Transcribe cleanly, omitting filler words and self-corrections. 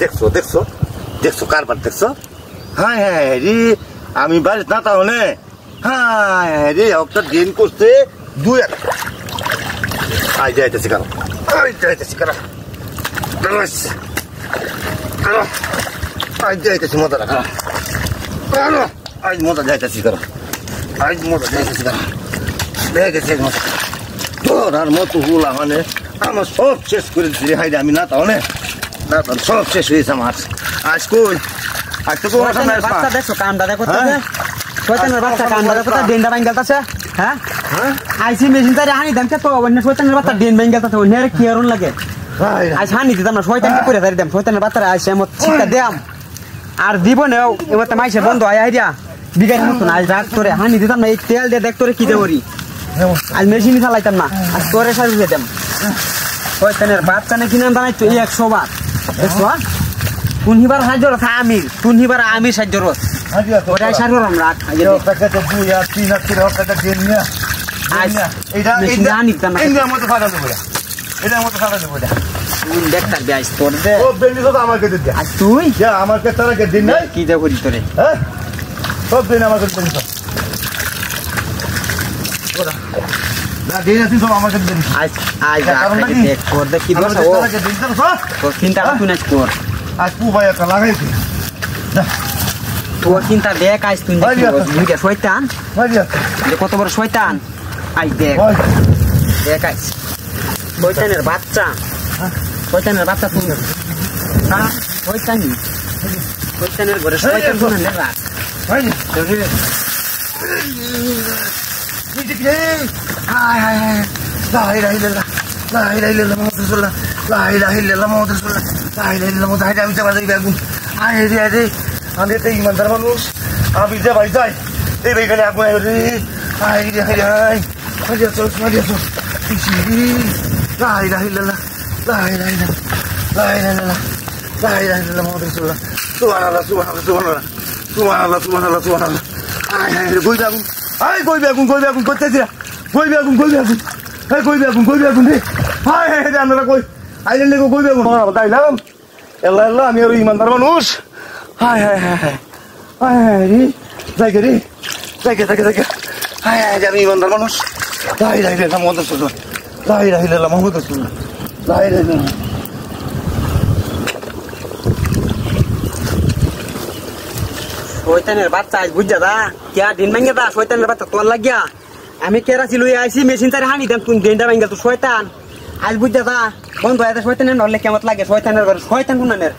দেখছো দেখছো দেখছো কারবার দেখছো? হ্যাঁ হ্যাঁ রে, আমি বাড়ি না তাহলে হ্যাঁ রে একটা দিন করছে 2-1 আই যাইতেছি কারো যাইতেছি কারো আই যাইতেছি মজা রাখা আজ মজা যাইতেছি কারো আজ মজা যাইতেছি কারো দেখেছি মজা তোর আর মতো হুলা মানে আমার সব শেষ করে দিচ্ছি হাইরে আমি না তাহলে না তাহলে সব শেষ হয়েছে আমার আজ কই আজ তো বাচ্চা দেখছো কামটা দেখো শয়তানের বাচ্চা কামটা দেখো ডেন্ডা ভাঙ গেলতাছে হ্যাঁ আইসি মেশিন তারে হানি দাম তো অন্য শয়তানের বাচ্চা ডেন ভাঙ গেলতাছে অন্য আর কি আরন লাগে আজ হানি দিতাম না শয়তানকে করে দাঁড়ি দাম শয়তানের বাচ্চারা আইসে মত শিক্ষা দেম আর জীবনেও এবার মাইসে বন্ধ হয় আইডিয়া বিগাড়ি মতো না আজ রাগ তোরে হানি দিতাম না এই তেল দিয়ে দেখ তোরে কি দেবরি আজ মেশিনই চালাইতাম না আজ তোরে সার্ভিস দিতাম শয়তানের বাচ্চা নাকি নাম জানাই তো 100 বার দেখছো কুনহিবার হাজর আছে আমির কুনহিবার আমির সাজর ওটাই সাজর আমরা আগে টাকা তো 2 আর 3 আর 4 টাকা দেন না আজ এইটা এইটা নিতাম না এর মতো ফাটা দেব এটার মতো ফাটা দেব এটা তুই দেখ তার বেশ তোর দে ও বেলি তো আমাকে দে আজ তুই যা আমাকে তারাকে দিন না কি দে করি তোরে হ্যাঁ সব দিন আমাকে দিন তো ওরা না দিন আছে সব আমাকে দিন আজ আজ দেখ তোর দে কি বলছ ও তোর চিন্তা তুই না কর আজ পু ভাই একটা লাগাইছি তোর চিন্তা দেখ আজ তুই বুঝে শয়তান যে কত বড় শয়তান আজ দেখ দেখ আজ শয়তানের বাচ্চা শয়তানের বাচ্চা তুই না শয়তানি শয়তানের ঘরে শয়তান কোন না রাখ ভাই হায় হায় হায় লা ইলাহা ইল্লাল্লাহ লা ইলাহা ইল্লাল্লাহ মুহাম্মাদুর রাসূলুল্লাহ লা ইলাহা ইল্লাল্লাহ মুহাম্মাদুর রাসূলুল্লাহ লা ইলাহা ইল্লাল্লাহ মুহাম্মাদুর রাসূলুল্লাহ আমি যাবা যাই বেগুন আয় রে রে আমি তো ইমানদার মানুষ আমি যে ভাই যাই এই বেগানে আগুন রে আয় রে হায় হায় হায় চল মারিয়া চল লা ইলাহা ইল্লাল্লাহ লা ইলাহা ইল্লাল্লাহ লা ইলাহা ইল্লাল্লাহ লা ইলাহা ইল্লাল্লাহ মুহাম্মাদুর রাসূলুল্লাহ সুবহানাল্লাহ সুবহানাল্লাহ সুবহানাল্লাহ সুবহানাল্লাহ সুবহানাল্লাহ সুবহানাল্লাহ আয় হায় রে কই যাবো আয় কই বেগুন করতেছি কই বেগুন হ্যাঁ কই বেগুন রে হায় হায় রে আমরা কই আইলে লেগো কই বেগুন তাইলাম আল্লাহ আল্লাহ আমি আর ইমানদার মানুষ হায় হায় হায় হায় হায় হায় রে জায়গা রে জায়গা হায় হায় আমি ইমানদার মানুষ লা ইলাহা ইল্লাল্লাহ মুহাম্মাদুর রাসূলুল্লাহ লা ইলাহা ইল্লাল্লাহ মুহাম্মাদুর রাসূলুল্লাহ লা ইলাহা ইল্লাল্লাহ শয়তানের বাচ্চা আজ বুঝা দা কে দিন ভাঙে দা শয়তানের বাচ্চা তোর লাগিয়া আমি কেরা ছিল আইসি মেশিন তারে হানি দেন তুই ডেন্ডা ভাঙ গেল তো শয়তান আজ বুঝা দা বন্ধ হয় শয়তানের নলে কেমন লাগে শয়তানের ঘরে শয়তান কোন নামের